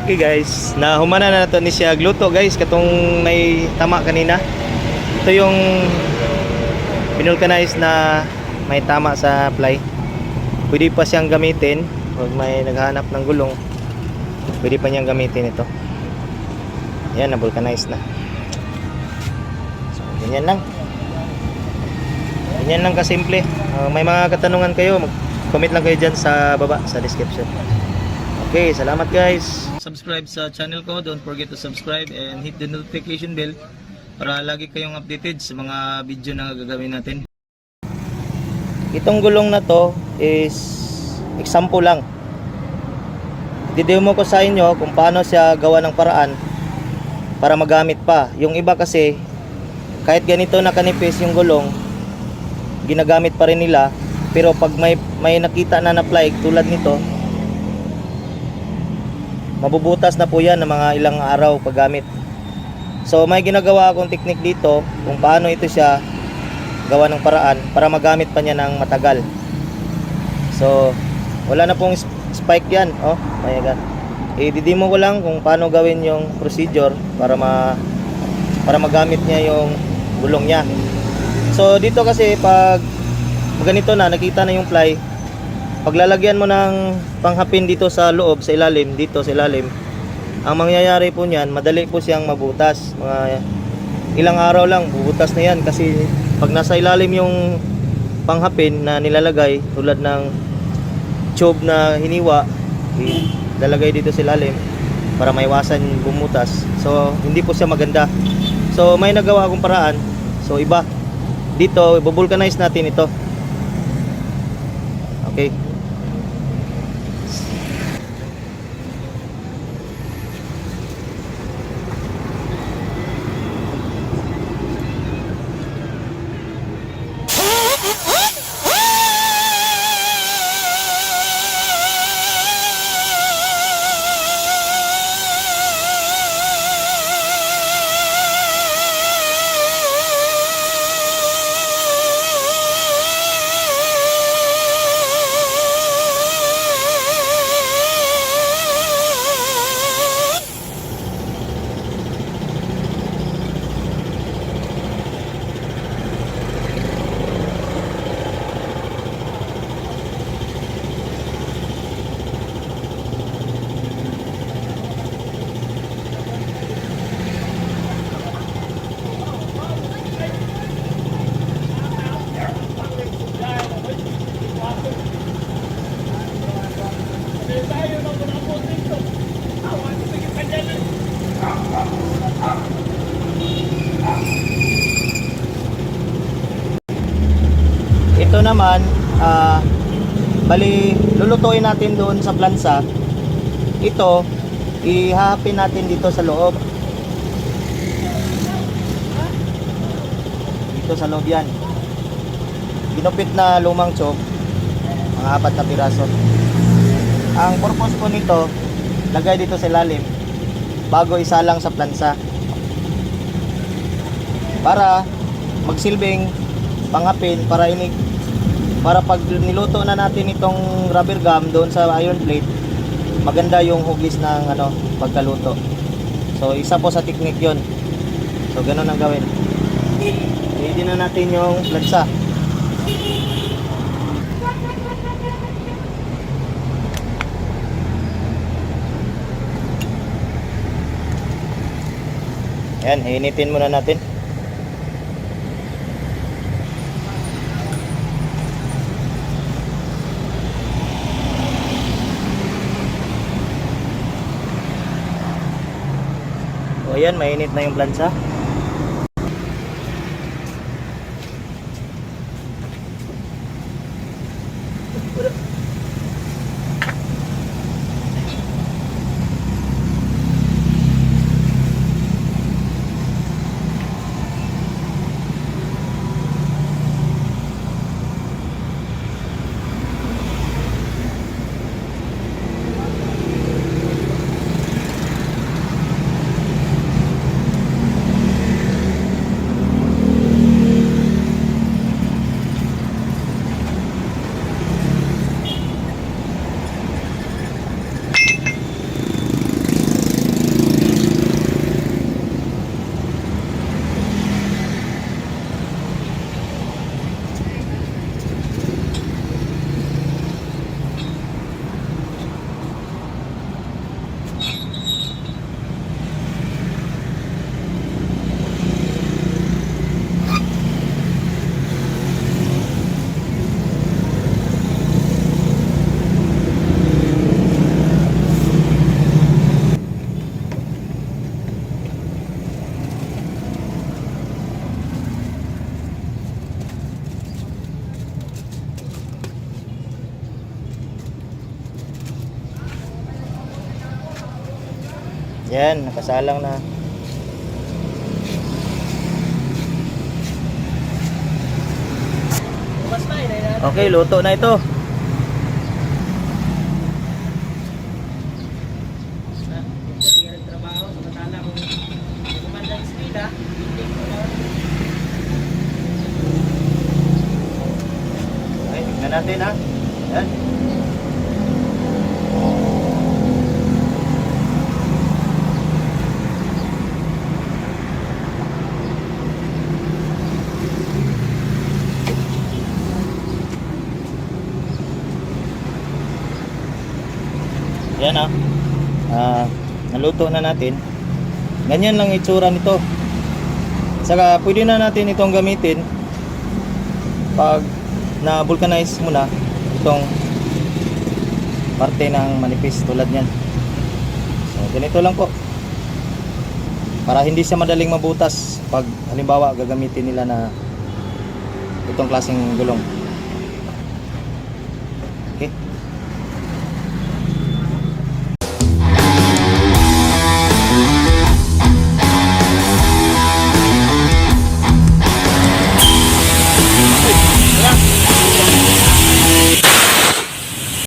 Okay guys, nahumana na nato ni siya gluto guys katong may tama kanina. Ito yung pinulcanize na may tama sa ply. Pwede pa siyang gamitin pag may naghahanap ng gulong. Pwede pa niyang gamitin ito. Yan, na vulcanize na. So, ganyan lang. Ganyan lang kasimple. May mga katanungan kayo, mag-comment lang kayo dyan sa baba sa description. Okay, salamat guys. Subscribe sa channel ko. Don't forget to subscribe and hit the notification bell para lagi kayong updated sa mga video na gagawin natin. Itong gulong na to is example lang. Didemo ko sa inyo kung paano siya gawa ng paraan para magamit pa. Yung iba kasi kahit ganito na kanipis yung gulong, ginagamit pa rin nila. Pero pag may nakita na na-ply tulad nito, mabubutas na po yan ng mga ilang araw paggamit. So may ginagawa akong technique dito kung paano ito siya gawa ng paraan para magamit pa niya ng matagal. So wala na pong spike yan. Oh, mayagan. I-demo ko lang kung paano gawin yung procedure para magamit niya yung gulong niya. So dito kasi pag ganito na nakita na yung ply, paglalagyan mo ng panghapin dito sa loob, sa ilalim, dito sa ilalim, ang mangyayari po niyan, madali po siyang mabutas. Mga ilang araw lang, bubutas na yan. Kasi pag nasa ilalim yung panghapin na nilalagay, tulad ng tube na hiniwa, ilalagay dito sa ilalim para maiwasan bumutas. So, hindi po siya maganda. So, may nagawa akong paraan. So, iba. Dito, i-vulcanize natin ito. Okay. Ito naman, bali lulutuin natin doon sa plansa. Ito, ihahapin natin dito sa loob. Dito sa loob yan. Ginupit na lumang tube, mga 4 na piraso. Ang purpose po nito, lagay dito sa ilalim bago isalang sa plansa, para magsilbing panghapin, para pag niluto na natin itong rubber gum doon sa iron plate, maganda yung hugis ng pagkaluto. So isa po sa technique yon. So ganun ang gawin. Ready na natin yung plansa. Yan, initin muna natin. O yan, mainit na yung plansa. Yan, nakasalang na. Okay, luto na ito. Okay, tignan natin ha. Yan. Yan naluto na natin. Ganyan lang itsura nito. Saka pwede na natin itong gamitin pag na-vulcanize mo na itong parte ng manipis tulad niyan. So ganito lang po. Para hindi siya madaling mabutas pag halimbawa gagamitin nila na itong klaseng gulong. Okay.